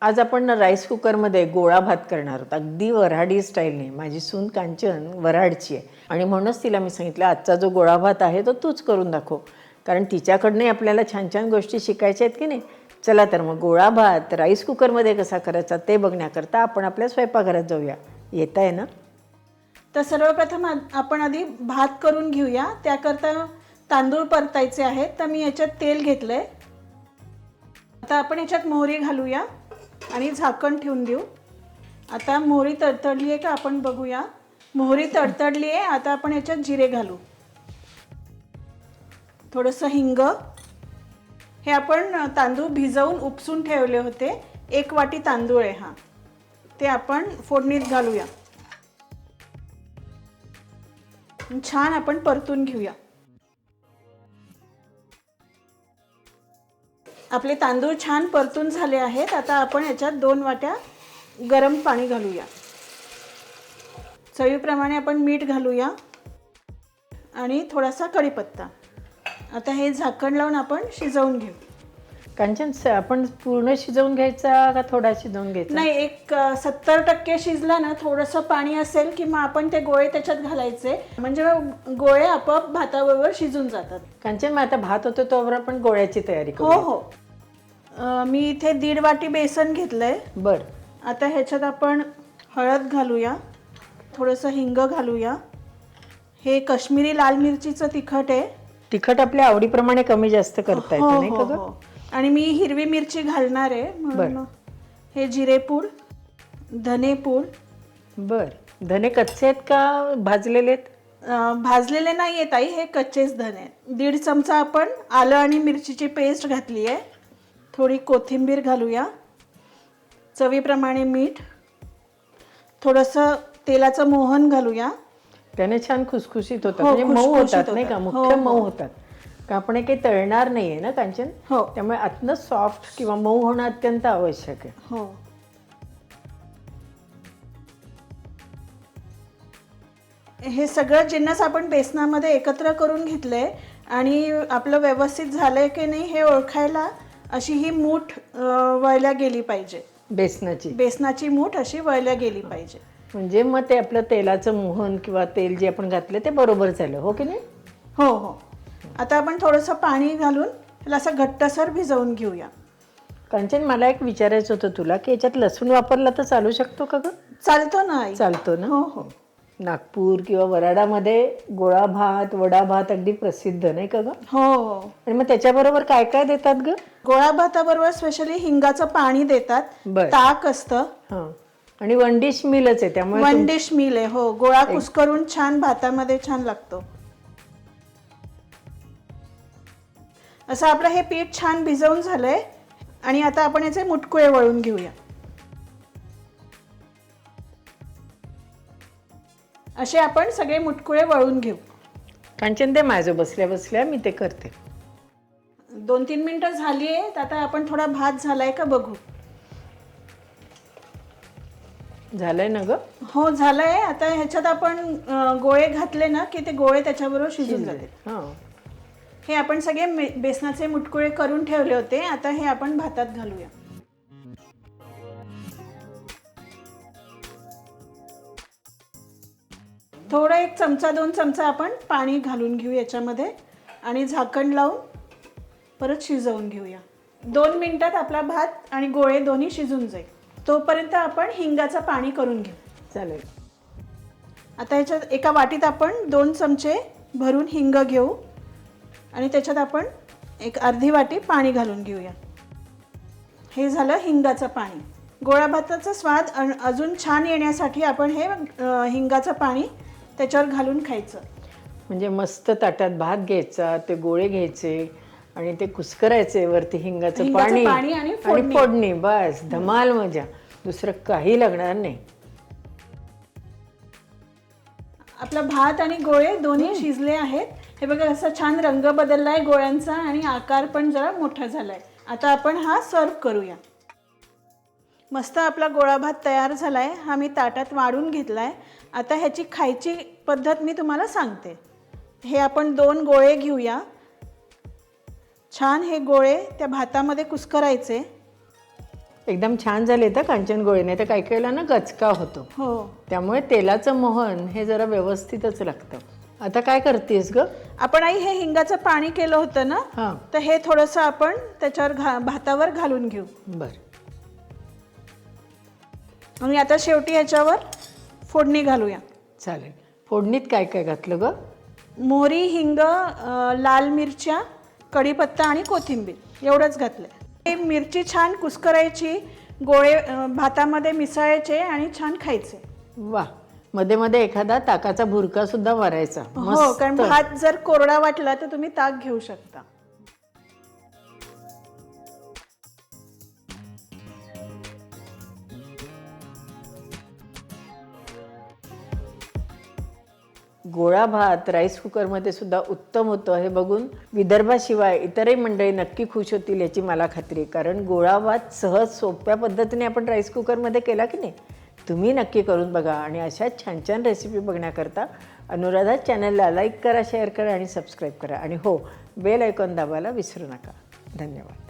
आज आपण ना राईस कुकरमध्ये गोळा भात करणार आहोत, अगदी वऱ्हाडी स्टाईलने. माझी सून कांचन वऱ्हाडची आहे आणि म्हणूनच तिला मी सांगितलं आजचा जो गोळा भात आहे तो तूच करून दाखव, कारण तिच्याकडनंही आपल्याला छान छान गोष्टी शिकायच्या आहेत की नाही. चला तर मग गोळा भात राईस कुकरमध्ये कसा करायचा ते बघण्याकरता आपण आपल्या स्वयंपाकघरात जाऊया. येत आहे ना? तर सर्वप्रथम आपण आधी भात करून घेऊया. त्याकरता तांदूळ परतायचे आहेत. तर मी याच्यात तेल घेतलं आहे. आता आपण याच्यात मोहरी घालूया आणि झाकण ठेवून देऊ. आता मोहरी तडतडली आहे का आपण बघूया. मोहरी तडतडली आहे. आता आपण याच्यात जिरे घालू, थोडंसं हिंग. हे आपण तांदूळ भिजवून उपसून ठेवले होते. 1 वाटी तांदूळ आहे हा. ते आपण फोडणीत घालूया. छान आपण परतून घेऊया. आपले तांदूळ छान परतून झाले आहेत. आता आपण याच्यात 2 वाट्या गरम पाणी घालूया. चवीप्रमाणे आपण मीठ घालूया आणि थोडासा कढीपत्ता. आता हे झाकण लावून आपण शिजवून घेऊ. कांचन, आपण पूर्ण शिजवून घ्यायचा का थोडा शिजवून घ्यायचा? नाही, एक 70% शिजला ना, थोडंसं पाणी असेल की मग आपण ते गोळे त्याच्यात घालायचे, म्हणजे गोळे आपोआप भाताबरोबर शिजून जातात. कांचन, मग आता भात होतो तोवर आपण गोळ्याची तयारी करू. हो हो. मी इथे 1.5 वाटी बेसन घेतलंय. बर. आता ह्याच्यात आपण हळद घालूया, थोडंसं हिंग घालूया. हे काश्मीरी लाल मिरचीचं तिखट आहे. तिखट आपल्या आवडीप्रमाणे कमी जास्त करता येतं नाही का ग? आणि मी हिरवी मिरची घालणार आहे म्हणून हे जिरेपूड, धनेपूड. बर. धने कच्चे आहेत का भाजलेले आहेत? भाजलेले नाही आहेत आई, हे कच्चेच धने. 1.5 चमचा आपण आलं आणि मिरचीची पेस्ट घातली आहे. थोडी कोथिंबीर घालूया, चवीप्रमाणे मीठ, थोडंसं तेलाचं मोहन घालूया. त्याने छान खुसखुशीत होतात, हो, म्हणजे मऊ खुसखुशीत होतात नाही का? होतात. मुख्य हो, मऊ हो. होतात का आपण हे काही तळणार नाहीये ना कांचन? हो त्यामुळे आतनं सॉफ्ट किंवा मऊ होणं अत्यंत आवश्यक आहे. हो. हे सगळं जिन्नस आपण बेसनामध्ये एकत्र करून घेतलंय आणि आपलं व्यवस्थित झालंय की नाही हे ओळखायला अशी ही मूठ वळल्या गेली पाहिजे. बेसनाची मूठ अशी वळल्या गेली पाहिजे. म्हणजे मग ते आपलं तेलाचं मोहन किंवा तेल जे आपण घातलं ते बरोबर झालं, हो की नाही? हो हो. आता आपण थोडंसं पाणी घालून त्याला असं घट्टसर भिजवून घेऊया. कांचन, मला एक विचारायचं होतं तुला की याच्यात लसूण वापरला तर चालू शकतो का ग? चालतो ना आई? चालतो ना? हो हो. नागपूर किंवा वऱ्हाडामध्ये गोळा भात, वडा भात अगदी प्रसिद्ध नाही का ग? हो हो. आणि मग त्याच्याबरोबर काय काय देतात ग? गोळा भाताबरोबर स्पेशली हिंगाचं पाणी देतात. बर. ताक असतं. हां. आणि 1 डिश मीलच आहे त्यामुळे 1 डिश मील आहे. हो, गोळा कुस्करून छान भातामध्ये छान लागतो. असं आपलं हे पीठ छान भिजवून झालंय आणि आता आपण याचे मुटकुळे वळून घेऊया. असे आपण सगळे मुटकुळे वळून घेऊ. कांचन, ते माझं बसल्या बसल्या मी ते करते. 2-3 मिनिटं झाली आहेत. आता आपण थोडा भात झालाय का बघू. झालंय ना ग? हो, झालंय. आता ह्याच्यात आपण गोळे घातले ना की ते गोळे त्याच्याबरोबर शिजून जाते. हां. हे आपण सगळे बेसनाचे मुटकुळे करून ठेवले होते. आता हे आपण भातात घालूया. थोडं 1 चमचा 2 चमचा आपण पाणी घालून घेऊ याच्यामध्ये आणि झाकण लावून परत शिजवून घेऊया. 2 मिनिटात आपला भात आणि गोळे दोन्ही शिजून जाईल. तोपर्यंत आपण हिंगाचं पाणी करून घेऊ. चालेल. आता ह्याच्यात एका वाटीत आपण 2 चमचे भरून हिंग घेऊ आणि त्याच्यात आपण एक अर्धी वाटी पाणी घालून घेऊया. हे झालं हिंगाचं पाणी. गोळा भाताचा स्वाद अजून छान येण्यासाठी आपण हे हिंगाचं पाणी त्याच्यावर घालून खायचं. म्हणजे मस्त ताटात भात घ्यायचा, ते गोळे घ्यायचे आणि ते कुस्करायचे, वरती हिंगाचं पाणी आणि फोडणी. बस धमाल मजा, दुसरं काही लागणार नाही. आपला भात आणि गोळे दोन्ही शिजले आहेत. हे बघा असा छान रंग बदललाय गोळ्यांचा आणि आकार पण जरा मोठा झालाय. आता आपण हा सर्व करूया. मस्त आपला गोळा भात तयार झालाय. हा मी ताटात वाढून घेतलाय. आता ह्याची खायची पद्धत मी तुम्हाला सांगते. हे आपण 2 गोळे घेऊया. छान हे गोळे त्या भातामध्ये कुस्करायचे. एकदम छान झाले तर कांचन गोळे, नाही तर काही काही वेळेला ना गचका होतो. हो. त्यामुळे तेलाचं मोहन हे जरा व्यवस्थितच लागतं. आता काय करतेस ग? आपण आई हे हिंगाचं पाणी केलं होतं ना, हां, तर हे थोडंसं आपण त्याच्यावर भातावर घालून घेऊ. बरं. आणि आता शेवटी ह्याच्यावर फोडणी घालूया. चालेल. फोडणीत काय काय घातलं ग? मोहरी, हिंग, लाल मिरच्या, कढीपत्ता आणि कोथिंबीर एवढंच घातलं. हे मिरची छान कुस्करायची, गोळे भातामध्ये मिसळायचे आणि छान खायचे. वा, मध्ये मध्ये एखादा ताकाचा भुरका सुद्धा मारायचा. हो, कारण मस्त. भात जर कोरडा वाटला तर तुम्ही ताक घेऊ शकता. गोळा भात राईस कुकरमध्ये सुद्धा उत्तम होतं हे बघून विदर्भाशिवाय इतरही मंडळी नक्की खुश होतील याची मला खात्री आहे. कारण गोळा भात सहज सोप्या पद्धतीने आपण राईस कुकरमध्ये केला की नाही. तुम्ही नक्की करून बघा. आणि अशा छान छान रेसिपी बघण्याकरता अनुराधा चॅनलला लाईक करा, शेअर करा आणि सबस्क्राईब करा. आणि हो, बेल आयकॉन दाबायला विसरू नका. धन्यवाद.